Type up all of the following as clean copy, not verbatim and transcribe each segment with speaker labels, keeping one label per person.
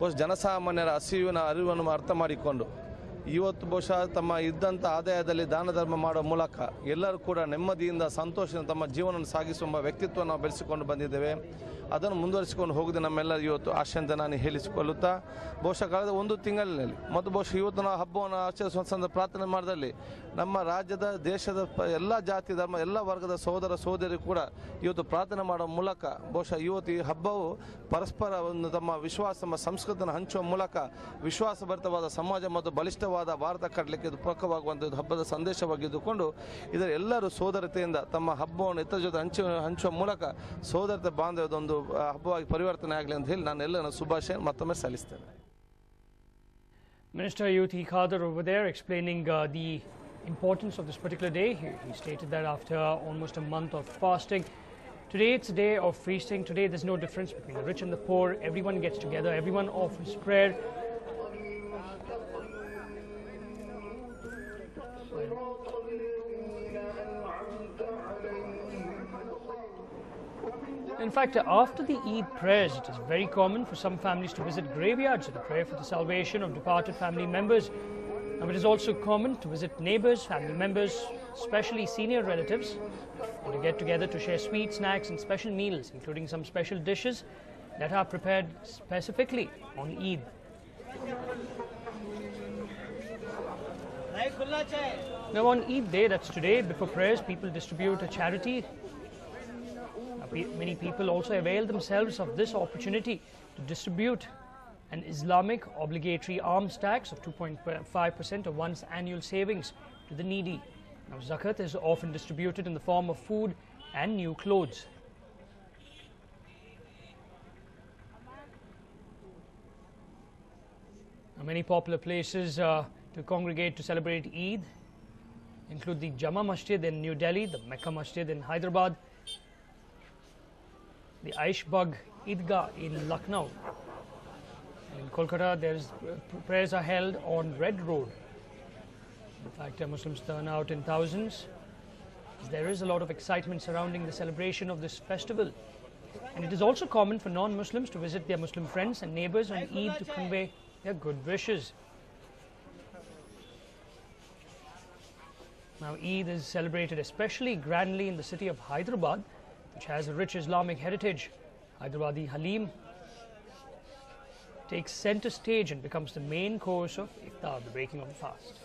Speaker 1: ಬಹುಶಃ ಜನಸಾಮಾನ್ಯರ ಹಸಿವಿನ ಅರಿವನ್ನು ಅರ್ಥ ಮಾಡಿಕೊಂಡು ಇವತ್ತು ಬಹುಶಃ ತಮ್ಮ ಇದ್ದಂಥ ಆದಾಯದಲ್ಲಿ ದಾನ ಧರ್ಮ ಮಾಡೋ ಮೂಲಕ ಎಲ್ಲರೂ ಕೂಡ ನೆಮ್ಮದಿಯಿಂದ ಸಂತೋಷದಿಂದ ತಮ್ಮ ಜೀವನವನ್ನು ಸಾಗಿಸುವ ವ್ಯಕ್ತಿತ್ವವನ್ನು ಬೆಳೆಸಿಕೊಂಡು ಬಂದಿದ್ದೇವೆ. ಅದನ್ನು ಮುಂದುವರಿಸಿಕೊಂಡು ಹೋಗಿದೆ ನಮ್ಮೆಲ್ಲರ ಇವತ್ತು ಆಶೆ ಅಂತ ನಾನು ಹೇಳಿಸಿಕೊಳ್ಳುತ್ತಾ ಬಹುಶಃ ಕಳೆದ ಒಂದು ತಿಂಗಳಿನಲ್ಲಿ ಮತ್ತು ಬಹುಶಃ ಇವತ್ತು ನಾವು ಹಬ್ಬವನ್ನು ಆಚರಿಸುವ ಸಂದರ್ಭ ಪ್ರಾರ್ಥನೆ ಮಾಡಿದಲ್ಲಿ ನಮ್ಮ ರಾಜ್ಯದ ದೇಶದ ಎಲ್ಲ ಜಾತಿ ಧರ್ಮ ಎಲ್ಲ ವರ್ಗದ ಸಹೋದರ ಸಹೋದರಿ ಕೂಡ ಇವತ್ತು ಪ್ರಾರ್ಥನೆ ಮಾಡುವ ಮೂಲಕ ಬಹುಶಃ ಇವತ್ತು ಈ ಹಬ್ಬವು ಪರಸ್ಪರ ಒಂದು ತಮ್ಮ ವಿಶ್ವಾಸ ನಮ್ಮ ಸಂಸ್ಕೃತಿಯನ್ನು ಹಂಚುವ ಮೂಲಕ ವಿಶ್ವಾಸಭರಿತವಾದ ಸಮಾಜ ಮತ್ತು ಬಲಿಷ್ಠವಾದ ಭಾರತ ಕಟ್ಟಲಿಕ್ಕೆ ಇದು ಪೂರಕವಾಗುವಂಥದ್ದು ಹಬ್ಬದ ಸಂದೇಶವಾಗಿದ್ದುಕೊಂಡು ಇದರ ಎಲ್ಲರೂ ಸೋದರತೆಯಿಂದ ತಮ್ಮ ಹಬ್ಬವನ್ನು ಇತರ ಜೊತೆ ಹಂಚುವ ಮೂಲಕ ಸೋದರತೆ ಬಾಂಧವ್ಯದೊಂದು ಹಬ್ಬವಾಗಿ ಪರಿವರ್ತನೆ ಆಗಲಿ ಅಂತ ಹೇಳಿ ನಾನು ಎಲ್ಲರ ಶುಭಾಶಯ ಮತ್ತೊಮ್ಮೆ ಸಲ್ಲಿಸ್ತೇನೆ.
Speaker 2: Minister Youth Khadar over there explaining the importance of this particular day. He stated that after almost a month of fasting, today it's a day of feasting. Today there's no difference between the rich and the poor. Everyone gets together, everyone offers prayer. In fact, after the Eid prayers, it is very common for some families to visit graveyards to pray for the salvation of departed family members. And it is also common to visit neighbors, family members, especially senior relatives, or to get together to share sweet snacks and special meals, including some special dishes that are prepared specifically on Eid. Now on Eid day, that's today, before prayers, people distribute a charity. Many people also avail themselves of this opportunity to distribute an Islamic obligatory alms tax of 2.5% of one's annual savings to the needy. Now, zakat is often distributed in the form of food and new clothes. Now, many popular places to congregate to celebrate Eid include the Jama Masjid in New Delhi, the Mecca Masjid in Hyderabad, the Aishbagh Idgah in Lucknow. And in Kolkata, prayers are held on Red Road. In fact, Muslims turn out in thousands. There is a lot of excitement surrounding the celebration of this festival. And it is also common for non-Muslims to visit their Muslim friends and neighbors on Eid to convey their good wishes. Now, Eid is celebrated especially grandly in the city of Hyderabad, which has a rich Islamic heritage. Hyderabadi Halim takes center stage and becomes the main course of iftar, the breaking of the fast.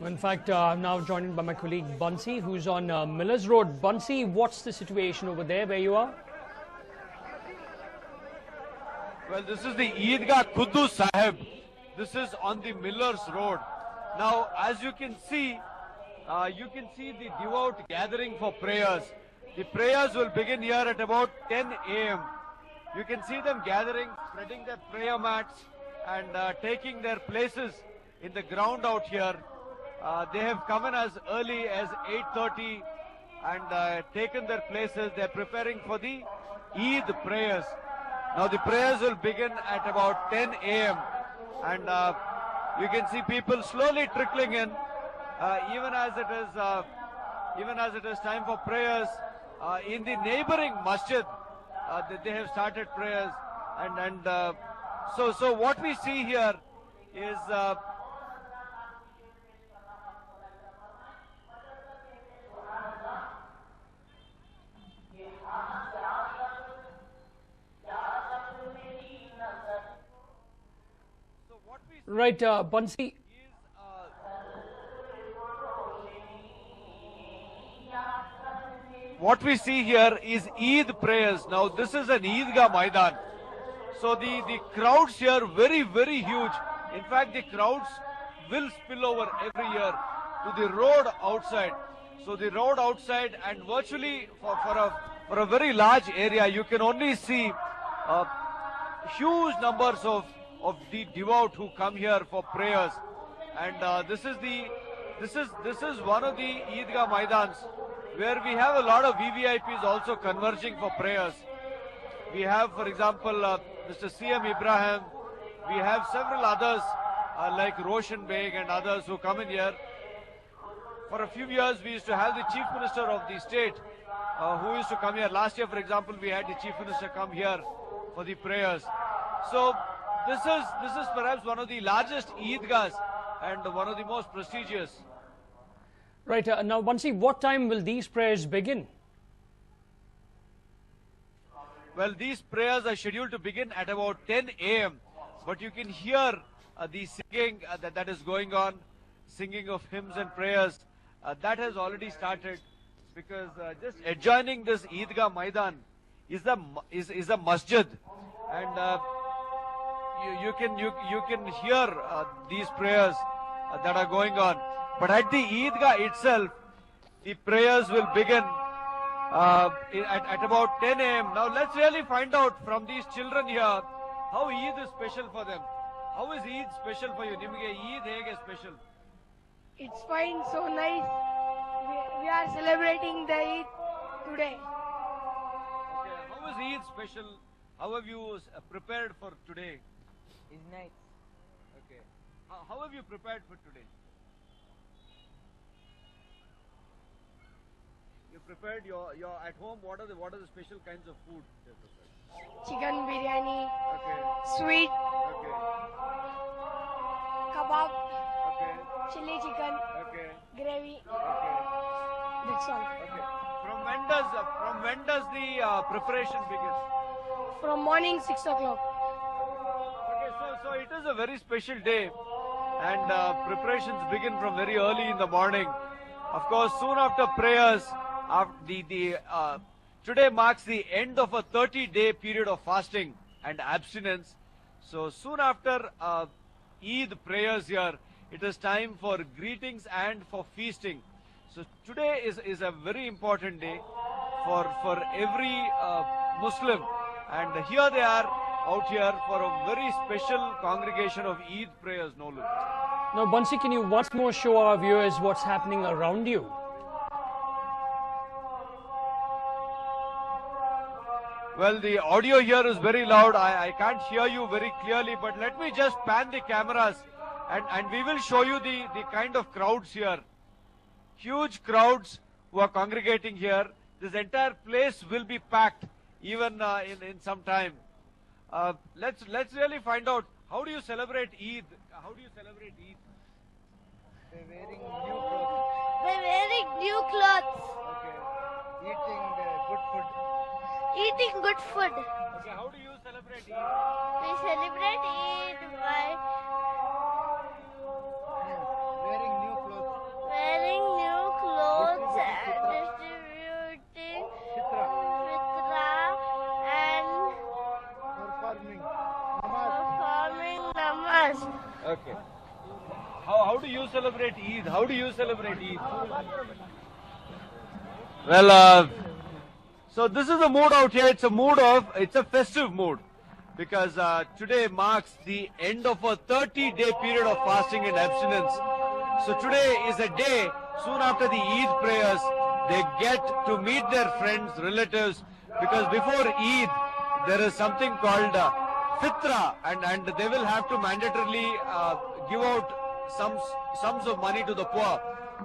Speaker 2: In fact, I'm now joined by my colleague Bansi, who's on Millers Road. Bansi, what's the situation over there where you are?
Speaker 3: Well, this is the Eidgah Quddus Sahib. This is on the Millers Road. Now, as you can see the devout gathering for prayers. The prayers will begin here at about 10 a.m. You can see them gathering, spreading their prayer mats and taking their places in the ground out here. They have come in as early as 8:30 and taken their places. They're preparing for the Eid prayers. Now the prayers will begin at about 10 a.m. and you can see people slowly trickling in, even as it is time for prayers in the neighboring masjid. They have started prayers, and so what we see here is.
Speaker 2: Right, Bansi.
Speaker 3: What we see here is Eid prayers. Now this is an Eidgah Maidan. So the crowds here very, very huge. In fact, the crowds will spill over every year to the road outside. So the road outside and virtually for a very large area, you can only see huge numbers of the devout who come here for prayers. And this is one of the Eidgah Maidans where we have a lot of VVIPs also converging for prayers. We have, for example, Mr. C.M. Ibrahim. We have several others like Roshan Beg and others who come in here. For a few years, we used to have the Chief Minister of the state who used to come here. Last year, for example, we had the Chief Minister come here for the prayers. So this is perhaps one of the largest Eidgahs and one of the most prestigious.
Speaker 2: Right, now Bansi, what time will these prayers begin?
Speaker 3: Well, these prayers are scheduled to begin at about 10 a.m. But you can hear the singing that is going on, singing of hymns and prayers. That has already started because just adjoining this Eidgah Maidan is a masjid, and you can hear these prayers that are going on. But at the Eidgah itself, the prayers will begin at about 10 a.m. Now let's really find out from these children here how Eid is special for them. How is Eid special for you? Nimge Eid hege special?
Speaker 4: It's fine, so nice. We are celebrating the Eid today.
Speaker 3: Okay, how is Eid special? How have you prepared for today?
Speaker 5: It's nice.
Speaker 3: Okay. How have you prepared for today? You prepared your at home. What are the special kinds of food you have prepared?
Speaker 4: Chicken biryani,
Speaker 3: Okay.
Speaker 4: sweet,
Speaker 3: Okay.
Speaker 4: kebab,
Speaker 3: Okay.
Speaker 4: chili chicken,
Speaker 3: Okay.
Speaker 4: gravy.
Speaker 3: Okay.
Speaker 4: That's all.
Speaker 3: Okay. From when does the preparation begin?
Speaker 4: From morning 6 o'clock.
Speaker 3: Okay. So it is a very special day, and preparations begin from very early in the morning. Of course, soon after prayers, today marks the end of a 30-day period of fasting and abstinence. So soon after Eid prayers here, it is time for greetings and for feasting. So today is a very important day for every Muslim, and here they are out here for a very special congregation of Eid prayers, Nolan.
Speaker 2: Now Bansi, can you once more show our viewers what's happening around you?
Speaker 3: Well, the audio here is very loud. I can't hear you very clearly, but let me just pan the cameras and we will show you the kind of crowds here. Huge crowds who are congregating here. This entire place will be packed even in some time. Let's really find out, how do you celebrate Eid? How do you celebrate Eid?
Speaker 5: They're wearing new clothes.
Speaker 4: We're wearing new clothes,
Speaker 5: Okay. Eating good food.
Speaker 4: eating good food.
Speaker 3: Okay, how do you celebrate Eid?
Speaker 4: We celebrate Eid by
Speaker 5: Wearing new clothes.
Speaker 4: wearing new clothes
Speaker 5: Distributing
Speaker 4: and distributing
Speaker 5: Fitra.
Speaker 4: fitra and
Speaker 5: Performing namaz.
Speaker 4: performing namaz.
Speaker 3: Okay. How do you celebrate Eid? How do you celebrate Eid? Well, so this is the mood out here. It's a festive mood because today marks the end of a 30-day period of fasting and abstinence. So today is a day soon after the Eid prayers. They get to meet their friends, relatives, because before Eid there is something called fitra, and they will have to mandatorily give out sums of money to the poor.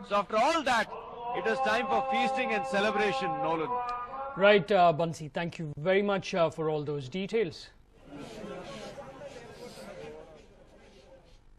Speaker 3: So after all that, it is time for feasting and celebration, Nolan.
Speaker 2: Right, Bansi, thank you very much for all those details.